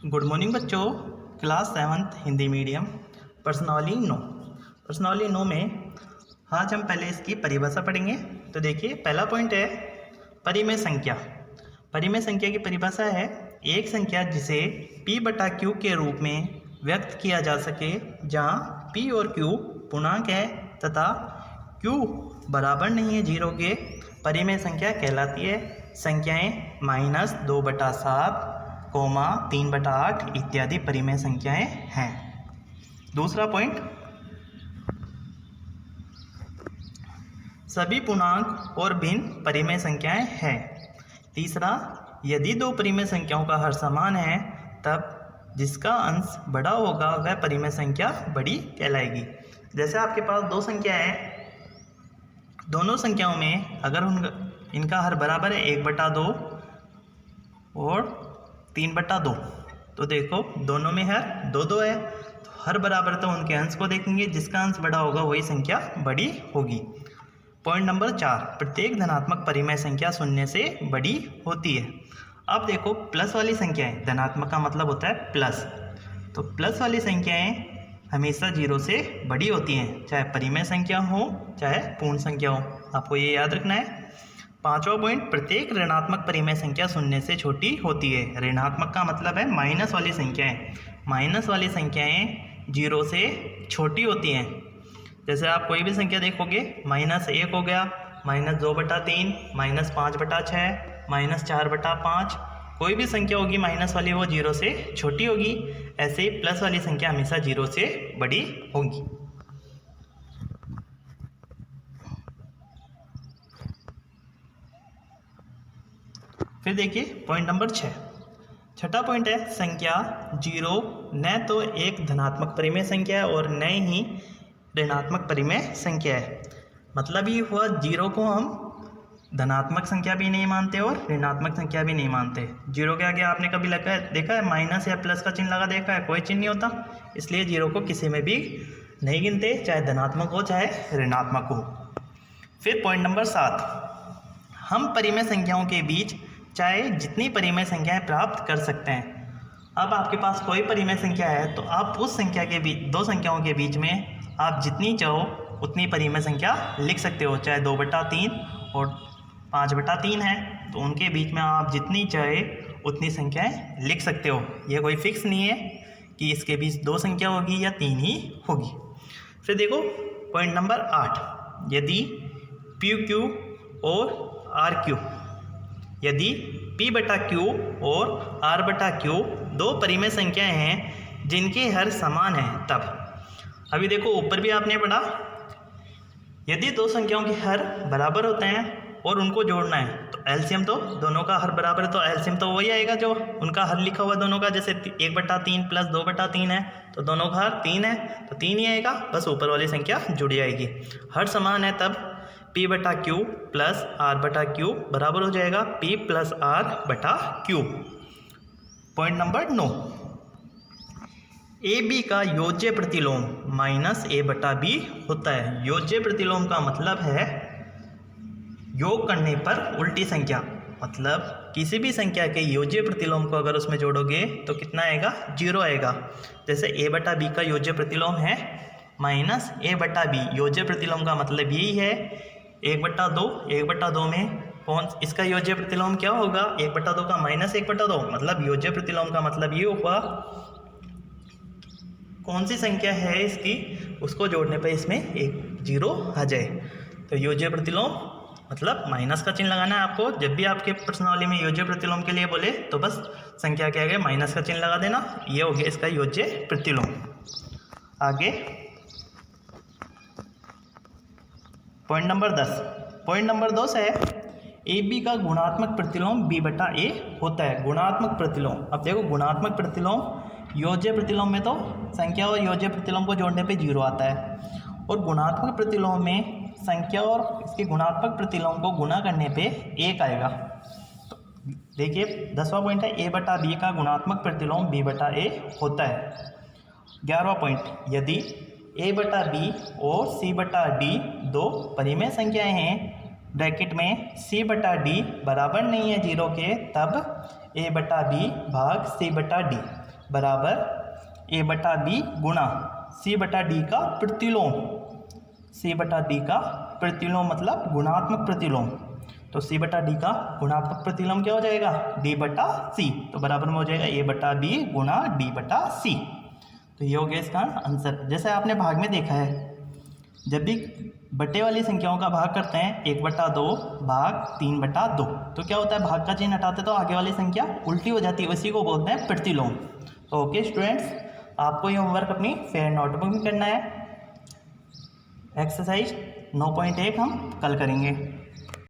Good morning बच्चों। Class 7th Hindi medium personally no में आज हम पहले इसकी परिभाषा पढ़ेंगे। तो देखिए, पहला पॉइंट है परिमेय संख्या। परिमेय संख्या की परिभाषा है एक संख्या जिसे p बटा q के रूप में व्यक्त किया जा सके, जहाँ p और q पूर्णांक है तथा q बराबर नहीं है 0 के, परिमेय संख्या कहलाती है। संख्याएं -2/7, 3/8 इत्यादि परिमेय संख्याएं हैं। दूसरा पॉइंट, सभी पूर्णांक और भिन्न परिमेय संख्याएं हैं। तीसरा, यदि दो परिमेय संख्याओं का हर समान है तब जिसका अंश बड़ा होगा वह परिमेय संख्या बड़ी कहलाएगी। जैसे आपके पास दो संख्या है, दोनों संख्याओं में अगर इनका हर बराबर है 1/2 और 3/2, तो देखो दोनों में हर 2-2 है, तो हर बराबर तो उनके अंश को देखेंगे, जिसका अंश बड़ा होगा वही संख्या बड़ी होगी। पॉइंट नंबर 4, प्रत्येक धनात्मक परिमेय संख्या शून्य से बड़ी होती है। अब देखो, प्लस वाली संख्याएं, धनात्मक का मतलब होता है प्लस, तो प्लस वाली संख्याएं हमेशा 0 से बड़ी होती हैं, चाहे परिमेय संख्या हो चाहे पूर्ण संख्या हो, आपको ये याद रखना है। पांचवा पॉइंट, प्रत्येक ऋणात्मक परिमेय संख्या शून्य से छोटी होती है। ऋणात्मक का मतलब है माइनस वाली संख्याएं, माइनस वाली संख्याएं 0 से छोटी होती हैं। जैसे आप कोई भी संख्या देखोगे, -1 हो गया, -2/3, -5/6, -4/5, कोई भी संख्या होगी माइनस वाली वो 0 से छोटी होगी। ऐसे ही प्लस वाली संख्या हमेशा 0 से बड़ी होगी। फिर देखिए पॉइंट नंबर 6, छठा पॉइंट है संख्या 0 न तो एक धनात्मक परिमेय संख्या है और न ही ऋणात्मक परिमेय संख्या है। मतलब ये हुआ 0 को हम धनात्मक संख्या भी नहीं मानते और ऋणात्मक संख्या भी नहीं मानते। 0 के आगे आपने कभी देखा है माइनस या प्लस का चिन्ह लगा देखा है? कोई चिन्ह नहीं होता, इसलिए 0 को किसी में भी नहीं गिनते, चाहे धनात्मक हो चाहे ऋणात्मक हो। फिर पॉइंट नंबर 7, हम परिमेय संख्याओं के बीच चाहे जितनी परिमेय संख्याएं प्राप्त कर सकते हैं। अब आपके पास कोई परिमेय संख्या है तो आप उस संख्या के बीच, दो संख्याओं के बीच में आप जितनी चाहो उतनी परिमेय संख्या लिख सकते हो, चाहे 2/3 और 5/3 है, तो उनके बीच में आप जितनी चाहे उतनी संख्याएं लिख सकते हो। ये कोई फिक्स नहीं है कि इसके बीच 2 संख्या होगी या 3 ही होगी। फिर देखो पॉइंट नंबर 8, यदि PQ और RQ, यदि P/Q और R/Q दो परिमेय संख्याएं हैं जिनके हर समान है तब। अभी देखो ऊपर भी आपने पढ़ा, यदि दो संख्याओं के हर बराबर होते हैं और उनको जोड़ना है तो एलसीएम, तो दोनों का हर बराबर है तो एलसीएम तो वही आएगा जो उनका हर लिखा हुआ दोनों का। जैसे 1/3 प्लस 2/3 है तो दोनों का हर 3 है तो 3 ही आएगा, बस ऊपर वाली संख्या जुड़ी आएगी। हर समान है तब P/Q प्लस R/Q बराबर हो जाएगा P plus R/Q। Point number 9, AB का योज्य प्रतिलोम -A/B होता है। योज्य प्रतिलोम का मतलब है योग करने पर उल्टी संख्या, मतलब किसी भी संख्या के योज्य प्रतिलोम को अगर उसमें जोड़ोगे तो कितना आएगा? 0 आएगा। जैसे A/B का योज्य प्रतिलोम है -A/B। योज्य प्रतिलोम का मतलब यही है 1/2, 1/2 में कौन इसका योज्य प्रतिलोम क्या होगा? 1/2 का -1/2, मतलब योज्य प्रतिलोम का मतलब ये हुआ कौन सी संख्या है इसकी, उसको जोड़ने पर इसमें एक 0 आ जाए। तो योज्य प्रतिलोम मतलब माइनस का चिन्ह लगाना है आपको। जब भी आपके प्रश्नावली में योज्य प्रतिलोम के लिए बोले तो बस संख्या के आगे माइनस का चिन्ह लगा देना, ये हो गया इसका योज्य प्रतिलोम। आगे पॉइंट नंबर 10, पॉइंट नंबर 10 है AB का गुणात्मक प्रतिलोम B/A होता है। गुणात्मक प्रतिलोम, अब देखो गुणात्मक प्रतिलोम, योज्य प्रतिलोम में तो संख्या और योज्य प्रतिलोम को जोड़ने पे 0 आता है, और गुणात्मक प्रतिलोम में संख्या और इसके गुणात्मक प्रतिलोम को गुणा करने पे 1 आएगा। तो देखिए 10वां पॉइंट है A/B का गुणात्मक प्रतिलोम B/A होता है। 11वां पॉइंट, यदि A/B और C/D दो परिमेय संख्याएं हैं, ब्रैकेट में C/D बराबर नहीं है 0 के, तब A/B भाग C/D बराबर ए बटा बी गुणा सी बटा डी का प्रतिलोम। सी बटा डी का प्रतिलोम मतलब गुणात्मक प्रतिलोम। तो सी बटा डी का गुणात्मक प्रतिलोम क्या हो जाएगा? डी बटा सी। तो बराबर में हो जाएगा ए बटा बी गुणा डी बटा सी। तो ये हो गया इसका आंसर। जैसे आपने भाग में देखा है, जब भी बटे वाली संख्याओं का भाग करते हैं 1/2 भाग 3/2, तो क्या होता है? भाग का चिन्ह हटाते तो आगे वाली संख्या उल्टी हो जाती है, उसी को बोलते हैं प्रतिलोम। तो ओके स्टूडेंट्स, आपको ये होमवर्क अपनी फेयर नोटबुक में करना है। एक्सरसाइज 9.1 हम कल करेंगे।